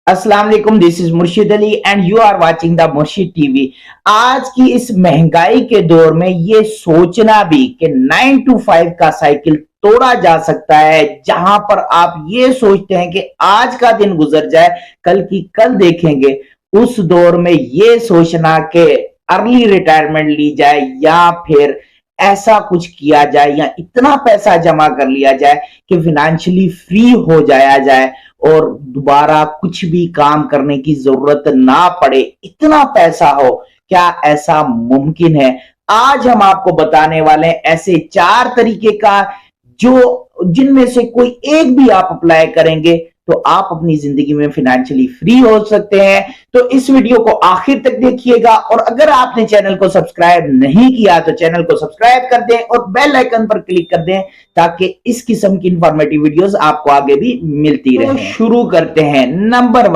अस्सलाम वालेकुम, this is Murshid Ali and you are watching the Murshid TV. आज की इस महंगाई के दौर में ये सोचना भी कि 9 to 5 का साइकिल तोड़ा जा सकता है, जहां पर आप ये सोचते हैं कि आज का दिन गुजर जाए, कल की कल देखेंगे, उस दौर में ये सोचना कि अर्ली रिटायरमेंट ली जाए या फिर ऐसा कुछ किया जाए या इतना पैसा जमा कर लिया जाए कि फिनेंशियली फ्री हो जाया जाए और दोबारा कुछ भी काम करने की जरूरत ना पड़े, इतना पैसा हो। क्या ऐसा मुमकिन है? आज हम आपको बताने वाले हैं ऐसे 4 तरीके का जो जिनमें से कोई एक भी आप अप्लाई करेंगे तो आप अपनी जिंदगी में फिनेंशियली फ्री हो सकते हैं। तो इस वीडियो को आखिर तक देखिएगा और अगर आपने चैनल को सब्सक्राइब नहीं किया तो चैनल को सब्सक्राइब कर दें और बेल आइकन पर क्लिक कर दें ताकि इस किस्म की इंफॉर्मेटिव वीडियोस आपको आगे भी मिलती रहे। तो शुरू करते हैं। नंबर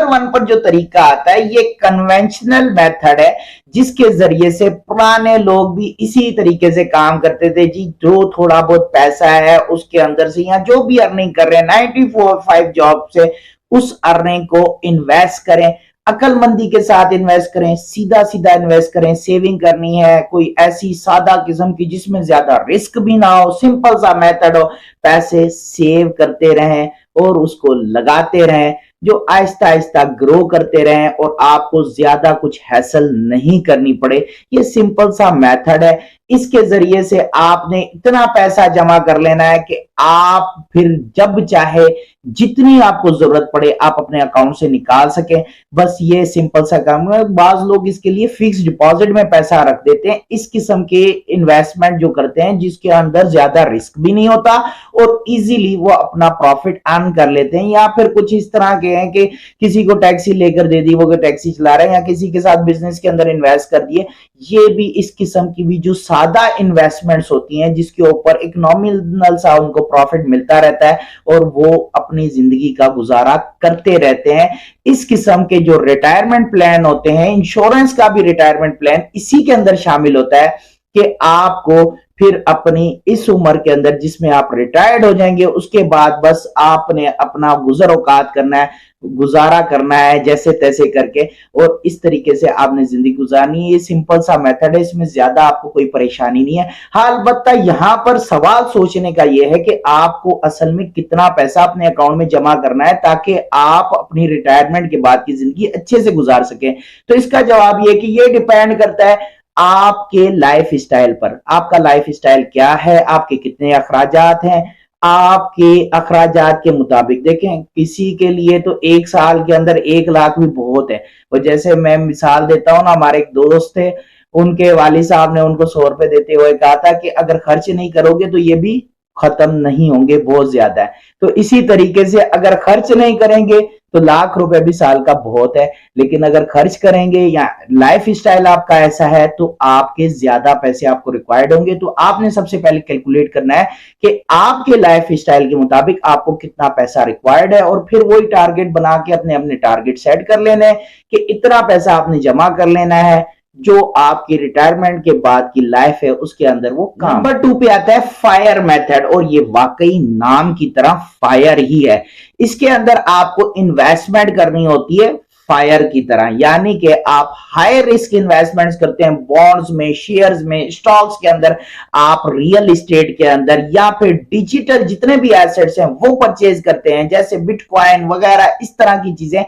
वन पर जो तरीका आता है ये कन्वेंशनल मेथड है, जिसके जरिए से पुराने लोग भी इसी तरीके से काम करते थे जी। जो थोड़ा बहुत पैसा है उसके अंदर से या जो भी अर्निंग कर रहे हैं 94 जॉब से, उस अर्निंग को इन्वेस्ट करें, अकलमंदी के साथ इन्वेस्ट करें, सीधा सीधा इन्वेस्ट करें। सेविंग करनी है कोई ऐसी सादा किस्म की जिसमें ज्यादा रिस्क भी ना हो, सिंपल सा मेथड हो। पैसे सेव करते रहें और उसको लगाते रहें, जो आहिस्ता आहिस्ता ग्रो करते रहें और आपको ज्यादा कुछ हैसल नहीं करनी पड़े। ये सिंपल सा मेथड है। इसके जरिए से आपने इतना पैसा जमा कर लेना है कि आप फिर जब चाहे जितनी आपको जरूरत पड़े आप अपने अकाउंट से निकाल सकें। बस ये सिंपल सा काम है। बाज लोग इसके लिए फिक्स डिपॉजिट में पैसा रख देते हैं। इस किस्म के इन्वेस्टमेंट जो करते हैं जिसके अंदर ज्यादा रिस्क भी नहीं होता और इजीली वो अपना प्रॉफिट अर्न कर लेते हैं। या फिर कुछ इस तरह के हैं कि किसी को टैक्सी लेकर दे दी, वो टैक्सी चला रहे हैं, या किसी के साथ बिजनेस के अंदर इन्वेस्ट कर दिए। ये भी इस किस्म की भी जो सादा इन्वेस्टमेंट्स होती हैं जिसके ऊपर एक नॉमिनल सा उनको प्रॉफिट मिलता रहता है और वो अपनी जिंदगी का गुजारा करते रहते हैं। इस किस्म के जो रिटायरमेंट प्लान होते हैं, इंश्योरेंस का भी रिटायरमेंट प्लान इसी के अंदर शामिल होता है कि आपको फिर अपनी इस उम्र के अंदर जिसमें आप रिटायर्ड हो जाएंगे उसके बाद बस आपने अपना गुजर औकात करना है, गुजारा करना है जैसे तैसे करके, और इस तरीके से आपने जिंदगी गुजारनी है। ये सिंपल सा मेथड है, इसमें ज्यादा आपको कोई परेशानी नहीं है। हाँ, अलबत्ता यहां पर सवाल सोचने का यह है कि आपको असल में कितना पैसा अपने अकाउंट में जमा करना है ताकि आप अपनी रिटायरमेंट के बाद की जिंदगी अच्छे से गुजार सकें। तो इसका जवाब यह कि यह डिपेंड करता है आपके लाइफ स्टाइल पर। आपका लाइफ स्टाइल क्या है, आपके कितने अखराजात हैं, आपके अखराजात के मुताबिक देखें। किसी के लिए तो एक साल के अंदर 1 लाख भी बहुत है। और जैसे मैं मिसाल देता हूं ना, हमारे एक दोस्त थे, उनके वालिद साहब ने उनको 100 रुपए देते हुए कहा था कि अगर खर्च नहीं करोगे तो ये भी खत्म नहीं होंगे, बहुत ज्यादा है। तो इसी तरीके से अगर खर्च नहीं करेंगे तो ₹1,00,000 भी साल का बहुत है, लेकिन अगर खर्च करेंगे या लाइफ स्टाइल आपका ऐसा है तो आपके ज्यादा पैसे आपको रिक्वायर्ड होंगे। तो आपने सबसे पहले कैलकुलेट करना है कि आपके लाइफ स्टाइल के मुताबिक आपको कितना पैसा रिक्वायर्ड है और फिर वही टारगेट बना के अपने अपने टारगेट सेट कर लेने हैं कि इतना पैसा आपने जमा कर लेना है जो आपकी रिटायरमेंट के बाद की लाइफ है उसके अंदर वो काम। नंबर 2 पे आता है फायर मेथड, और ये वाकई नाम की तरह फायर ही है। इसके अंदर आपको इन्वेस्टमेंट करनी होती है फायर की तरह, यानी कि आप हाई रिस्क इन्वेस्टमेंट्स करते हैं बॉन्ड्स में, शेयर्स में, स्टॉक्स के अंदर, आप रियल एस्टेट के अंदर या फिर डिजिटल जितने भी एसेट्स हैं वो परचेज करते हैं, जैसे बिटकॉइन वगैरह इस तरह की चीजें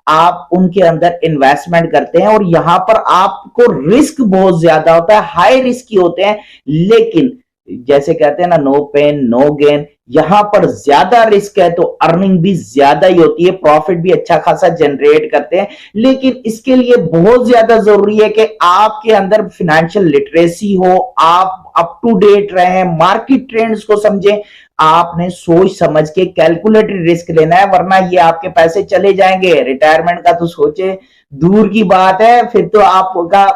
आप उनके अंदर इन्वेस्टमेंट करते हैं। और यहां पर आपको रिस्क बहुत ज्यादा होता है, हाई रिस्क ही होते हैं, लेकिन जैसे कहते हैं ना, नो पेन नो गेन। यहां पर ज्यादा रिस्क है तो अर्निंग भी ज्यादा ही होती है, प्रॉफिट भी अच्छा खासा जनरेट करते हैं, लेकिन इसके लिए बहुत ज्यादा जरूरी है कि आपके अंदर फाइनेंशियल लिटरेसी हो, आप अप टू डेट रहें, मार्केट ट्रेंड्स को समझें। आपने सोच समझ के कैलकुलेटेड रिस्क लेना है, वरना ये आपके पैसे चले जाएंगे। रिटायरमेंट का तो सोचे दूर की बात है, फिर तो आपका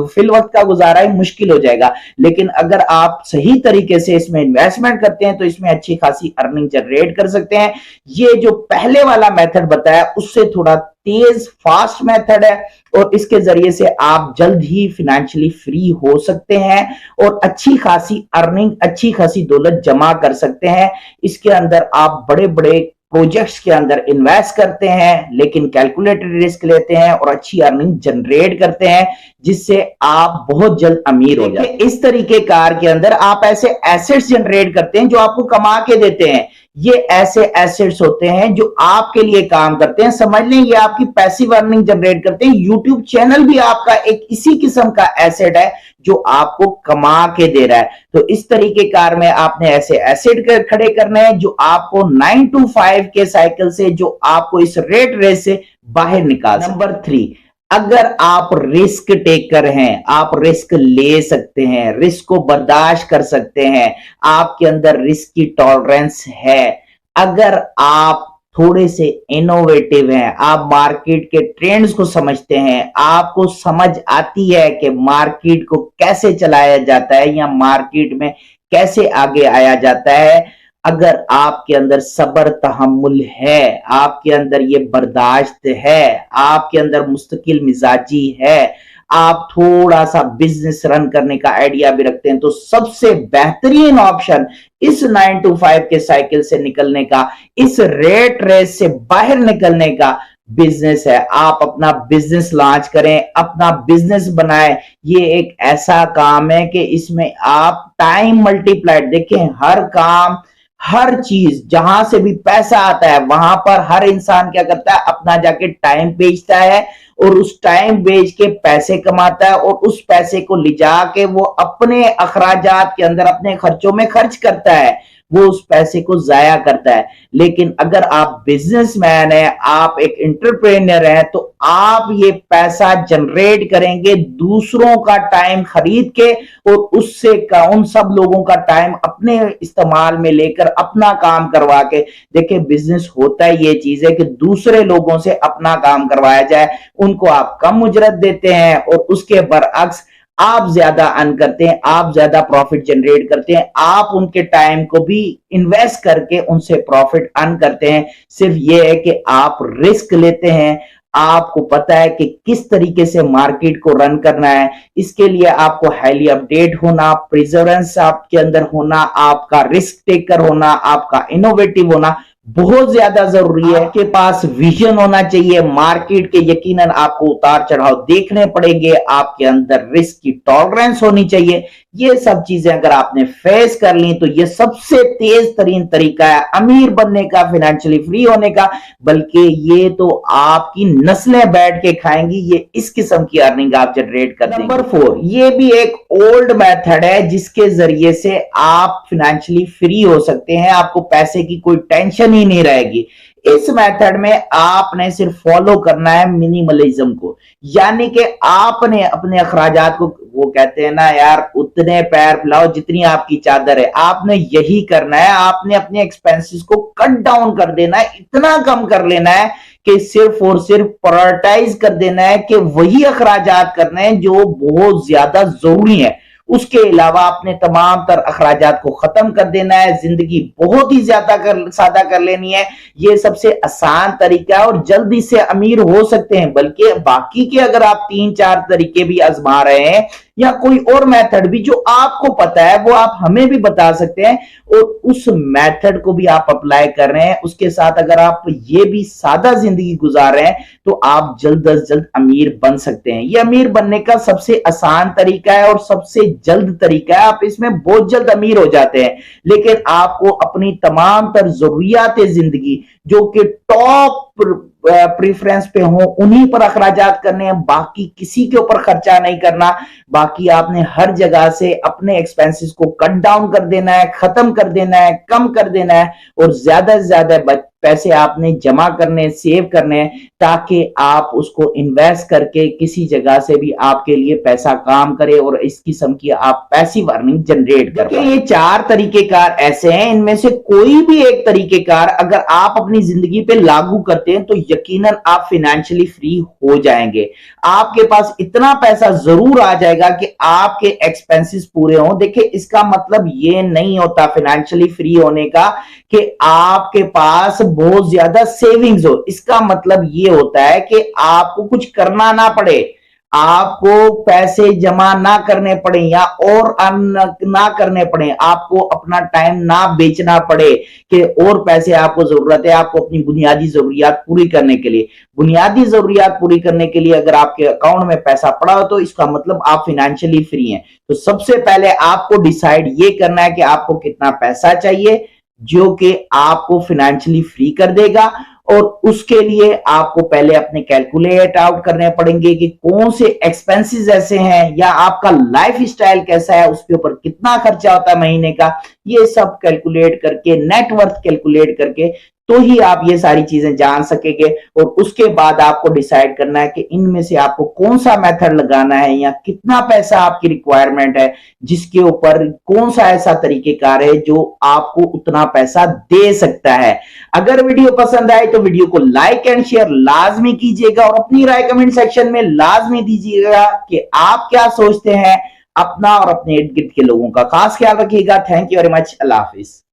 फिल वक्त का गुजारा ही मुश्किल हो जाएगा। लेकिन अगर आप सही तरीके से इसमें इन्वेस्टमेंट करते हैं तो इसमें अच्छी खासी अर्निंग जनरेट कर सकते हैं। ये जो पहले वाला मेथड बताया उससे थोड़ा तेज फास्ट मेथड है और इसके जरिए से आप जल्द ही फाइनेंशियली फ्री हो सकते हैं और अच्छी खासी अर्निंग, अच्छी खासी दौलत जमा कर सकते हैं। इसके अंदर आप बड़े बड़े प्रोजेक्ट्स के अंदर इन्वेस्ट करते हैं, लेकिन कैलकुलेटेड रिस्क लेते हैं और अच्छी अर्निंग जनरेट करते हैं, जिससे आप बहुत जल्द अमीर हो जाते हैं। इस तरीके कार के अंदर आप ऐसे एसेट्स जनरेट करते हैं जो आपको कमा के देते हैं। ये ऐसे एसेट्स होते हैं जो आपके लिए काम करते हैं, समझ लें ये आपकी पैसिव अर्निंग जनरेट करते हैं। यूट्यूब चैनल भी आपका एक इसी किस्म का एसेट है जो आपको कमा के दे रहा है। तो इस तरीके कार में आपने ऐसे एसेट खड़े करने हैं जो आपको 9 to 5 के साइकिल से, जो आपको इस रेट रेस से बाहर निकाल। नंबर 3, अगर आप रिस्क टेकर हैं, आप रिस्क ले सकते हैं, रिस्क को बर्दाश्त कर सकते हैं, आपके अंदर रिस्क की टॉलरेंस है, अगर आप थोड़े से इनोवेटिव हैं, आप मार्केट के ट्रेंड्स को समझते हैं, आपको समझ आती है कि मार्केट को कैसे चलाया जाता है या मार्केट में कैसे आगे आया जाता है, अगर आपके अंदर सब्र तहम्मुल है, आपके अंदर ये बर्दाश्त है, आपके अंदर मुस्तकिल मिजाजी है, आप थोड़ा सा बिजनेस रन करने का आइडिया भी रखते हैं, तो सबसे बेहतरीन ऑप्शन इस 9 to 5 के साइकिल से निकलने का, इस रेट रेस से बाहर निकलने का बिजनेस है। आप अपना बिजनेस लॉन्च करें, अपना बिजनेस बनाएं। ये एक ऐसा काम है कि इसमें आप टाइम मल्टीप्लाइड देखें, हर काम, हर चीज जहां से भी पैसा आता है वहां पर हर इंसान क्या करता है, अपना जाके टाइम बेचता है और उस टाइम बेच के पैसे कमाता है और उस पैसे को ले जाके वो अपने अखराजात के अंदर, अपने खर्चों में खर्च करता है, वो उस पैसे को जाया करता है। लेकिन अगर आप बिजनेसमैन हैं, आप एक एंटरप्रेन्योर हैं, तो आप ये पैसा जनरेट करेंगे दूसरों का टाइम खरीद के और उससे उन सब लोगों का टाइम अपने इस्तेमाल में लेकर अपना काम करवा के। देखिए बिजनेस होता है, ये चीज है कि दूसरे लोगों से अपना काम करवाया जाए, उनको आप कम उजरत देते हैं और उसके बरअक्स आप ज्यादा अर्न करते हैं, आप ज्यादा प्रॉफिट जनरेट करते हैं, आप उनके टाइम को भी इन्वेस्ट करके उनसे प्रॉफिट अर्न करते हैं। सिर्फ ये है कि आप रिस्क लेते हैं, आपको पता है कि किस तरीके से मार्केट को रन करना है। इसके लिए आपको हाईली अपडेट होना, प्रिजर्वेंस आपके अंदर होना, आपका रिस्क टेकर होना, आपका इनोवेटिव होना बहुत ज्यादा जरूरी है। आपके पास विजन होना चाहिए मार्केट के, यकीनन आपको उतार चढ़ाव देखने पड़ेंगे, आपके अंदर रिस्क की टॉलरेंस होनी चाहिए। ये सब चीजें अगर आपने फेस कर ली तो ये सबसे तेज तरीन तरीका है अमीर बनने का, फाइनेंशियली फ्री होने का। बल्कि ये तो आपकी नस्लें बैठ के खाएंगी, ये इस किस्म की अर्निंग आप जनरेट कर देंगे। नंबर 4, ये भी एक ओल्ड मेथड है जिसके जरिए से आप फाइनेंशियली फ्री हो सकते हैं, आपको पैसे की कोई टेंशन ही नहीं रहेगी। इस मेथड में आपने सिर्फ फॉलो करना है मिनिमलिज्म को, यानी कि आपने अपने अखराजात को, वो कहते हैं ना यार, उतने पैर फैलाओ जितनी आपकी चादर है, आपने यही करना है। आपने अपने एक्सपेंसेस को कट डाउन कर देना है, इतना कम कर लेना है कि सिर्फ और सिर्फ प्रायोरिटाइज कर देना है कि वही अखराजात करने हैं जो बहुत ज्यादा जरूरी है। उसके अलावा आपने तमाम तर अखराजात को खत्म कर देना है, जिंदगी बहुत ही ज्यादा सादा कर लेनी है। ये सबसे आसान तरीका है और जल्दी से अमीर हो सकते हैं। बल्कि बाकी के अगर आप 3-4 तरीके भी आजमा रहे हैं या कोई और मेथड भी जो आपको पता है वो आप हमें भी बता सकते हैं और उस मेथड को भी आप अप्लाई कर रहे हैं। उसके साथ अगर आप ये भी सादा जिंदगी गुजार रहे हैं तो आप जल्द अज जल्द अमीर बन सकते हैं। ये अमीर बनने का सबसे आसान तरीका है और सबसे जल्द तरीका है। आप इसमें बहुत जल्द अमीर हो जाते हैं, लेकिन आपको अपनी तमाम तर जरूरियात जिंदगी जो कि टॉप प्रेफरेंस पे हो उन्हीं पर अखराजात करने हैं, बाकी किसी के ऊपर खर्चा नहीं करना। बाकी आपने हर जगह से अपने एक्सपेंसेस को कट डाउन कर देना है, खत्म कर देना है, कम कर देना है और ज्यादा से ज्यादा पैसे आपने जमा करने, सेव करने हैं ताकि आप उसको इन्वेस्ट करके किसी जगह से भी आपके लिए पैसा काम करे और इस किस्म की आप पैसिव अर्निंग जनरेट कर पाएं। ये 4 तरीकेकार ऐसे हैं, इनमें से कोई भी एक तरीकेकार अगर आप अपनी जिंदगी पे लागू करते हैं तो यकीनन आप फाइनेंशियली फ्री हो जाएंगे। आपके पास इतना पैसा जरूर आ जाएगा कि आपके एक्सपेंसेस पूरे हों। देखिए इसका मतलब ये नहीं होता फाइनेंशियली फ्री होने का कि आपके पास बहुत ज्यादा सेविंग्स हो। इसका मतलब ये होता है कि आपको कुछ करना ना पड़े, आपको पैसे जमा ना करने पड़े या और अर्न ना करने पड़े, आपको अपना टाइम ना बेचना पड़े कि और पैसे आपको जरूरत है आपको अपनी बुनियादी जरूरियात पूरी करने के लिए। बुनियादी जरूरियात पूरी करने के लिए अगर आपके अकाउंट में पैसा पड़ा हो तो इसका मतलब आप फाइनेंशियली फ्री हैं। तो सबसे पहले आपको डिसाइड ये करना है कि आपको कितना पैसा चाहिए जो कि आपको फाइनेंशियली फ्री कर देगा, और उसके लिए आपको पहले अपने कैलकुलेट आउट करने पड़ेंगे कि कौन से एक्सपेंसेस ऐसे हैं या आपका लाइफ स्टाइल कैसा है, उसके ऊपर कितना खर्चा होता है महीने का। ये सब कैलकुलेट करके, नेटवर्थ कैलकुलेट करके तो ही आप ये सारी चीजें जान सकेंगे, और उसके बाद आपको डिसाइड करना है कि इनमें से आपको कौन सा मेथड लगाना है या कितना पैसा आपकी रिक्वायरमेंट है, जिसके ऊपर कौन सा ऐसा तरीकेकार है जो आपको उतना पैसा दे सकता है। अगर वीडियो पसंद आए तो वीडियो को लाइक एंड शेयर लाजमी कीजिएगा और अपनी राय कमेंट सेक्शन में लाजमी दीजिएगा कि आप क्या सोचते हैं। अपना और अपने इर्द गिर्द के लोगों का खास ख्याल रखिएगा। Thank you very much. Allah Hafiz.